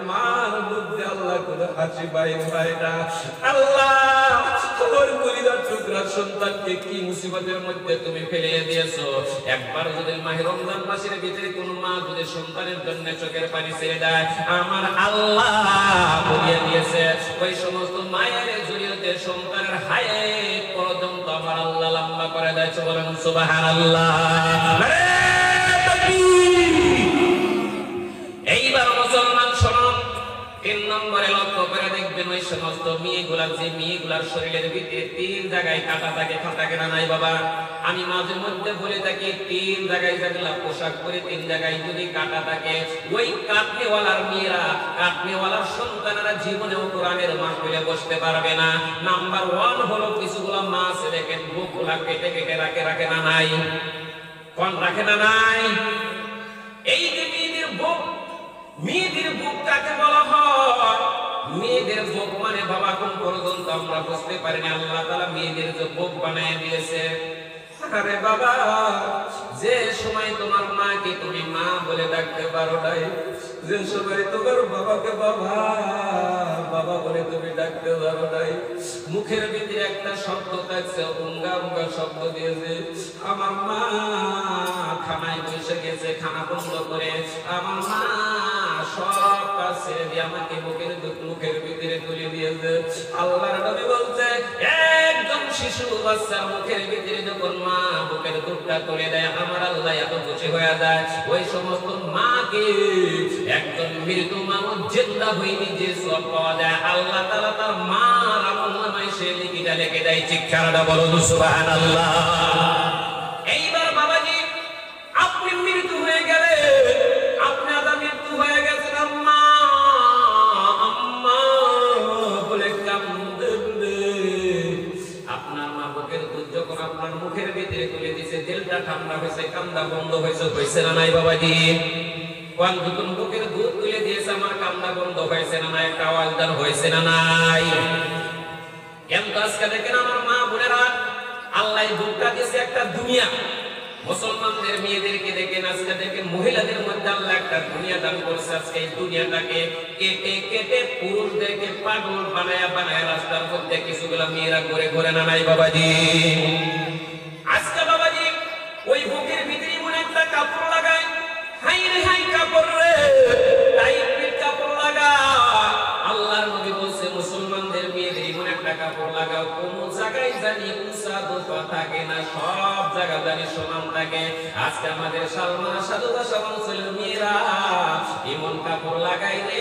মার মধ্যে আল্লাহ কোন হাসি বাইর হয় না। আল্লাহ তোর কলিজার টুকরা সন্তানকে কি মুসিবতের মধ্যে তুমি ফেলে দিয়েছো। একবার যদি মাহে রমজান মাসের ভিতরে কোন মা যদি সন্তানের জন্য চোখের পানি ছেড়ে দেয়, আমার আল্লাহ বলিয়ে দিয়েছে ওই সমস্ত মায়ের জড়িয়ে সন্তানের হায়াত পর্যন্ত আমার আল্লাহ লম্বা করে দেয়। বলেন সুবহানাল্লাহ। এইবার মুসলমান শুনুন, 3 নম্বরে লক্ষ্য করে দেখবেন ওই সমস্ত মেয়েগুলার যে মেয়েগুলার শরীরের ভিতরে 3 জায়গায় কাটা থাকে, থাকে না নাই বাবা? আমি মাঝে মধ্যে বলে থাকি 3 জায়গায় যেগুলা পোশাক পরে 3 জায়গায় যদি কাটা থাকে, ওই কাটনেওয়ালার মেয়েরা, কাটনেওয়ালার সন্তানেরা জীবনেও কোরআনের মাহফিলে বসতে পারবে না। নাম্বার 1 হলো কিছুগুলা মাছ দেখেন বুকগুলা কেটে কেটে রাখে না নাই? কোন রাখে না নাই? এই যে মেয়েদের বুক, মেয়েদের বুক কাকে বলা হয়? মেয়েদের বুক মানে বাবা কোন পর্যন্ত আমরা বুঝতে পারি না। আল্লাহ তাআলা মেয়েদের যে বুক বানায় দিয়েছে, আরে বাবা যে সময় তোমার মাকে তুমি মা বলে ডাকতে পারো নাই, যে সময় তোমার বাবাকে বাবা বাবা বলে তুমি ডাকতে পারো নাই, মুখের ভিতরে একটা শব্দ থাকছে, উঙ্গা উঙ্গা শব্দ দিয়েছে, আমার মা খানায় বসে গেছে, খানা বন্ধ করে আমার মা সব কাজ ছেড়ে দিয়ে আমাকে মুখের ভিতরে তুলে দিয়েছে। আল্লাহর নবী বলছে একজন শিশু বাচ্চার মুখের ভিতরে যখন মা বুকের দুধটা তুলে দেয়, আমার আল্লাহ এত খুশি হয়ে যায়। ওই সমস্ত মাকে একজন মৃত্যু মানুষ জিন্দা হয়ে নিজে সব পাওয়া যায়। আল্লাহ তাআলা তার মার আমলনামায় সে লিখিটা লিখে দেয়। চিৎকারটা বলুন সুবহানাল্লাহ। এইবার বাবাজি আপনি মৃত্যু হয়ে গেলে, আপনি আদা মৃত্যু হয়ে গেছেন, আম্মা আম্মা বলে কাঁদেন। আপনার মা বুকের দুধ যখন আপনার মুখের ভিতরে তুলে দিয়েছে, দিলটা ঠান্ডা হয়েছে, কান্না বন্ধ হয়েছে, হয়েছে না নাই বাবাজি? কোন যখন বুকের দুধ তুলে দিয়েছে আমার কান্না বন্ধ হয়েছে না নাই? একটা আওয়াজ দান হয়েছে না নাই? কিন্তু আজকে দেখেন আমার মা বোনেরা, আল্লাহ বুকটা দিয়েছে একটা দুনিয়া। মুসলমানদের মেয়েদেরকে দেখেন, আজকে দেখেন মহিলাদের মধ্যে আল্লাহ একটা দুনিয়া দান করছে। আজকে এই দুনিয়াটাকে কেটে কেটে পুরুষদেরকে পাগল বানায়া বানায়া রাস্তার মধ্যে কিছুগুলা মেয়েরা ঘুরে ঘুরে না নাই বাবাজি? আজকে বাবাজি ওই বুকের ভিতরে এমন একটা কাপড় লাগায়, হাই রে হাই কাপড় রে, টাইপের কাপড় লাগা। আল্লাহর নবী বলছে মুসলমানদের মেয়েদের এমন একটা কাপড় লাগাও কোন জায়গায় জানি উঁচা দোপা থাকে না, সব জায়গা জানি সমান থাকে। আজকে আমাদের সালমা সাধুবা সব অঞ্চলের মেয়েরা এমন কাপড় লাগাই রে,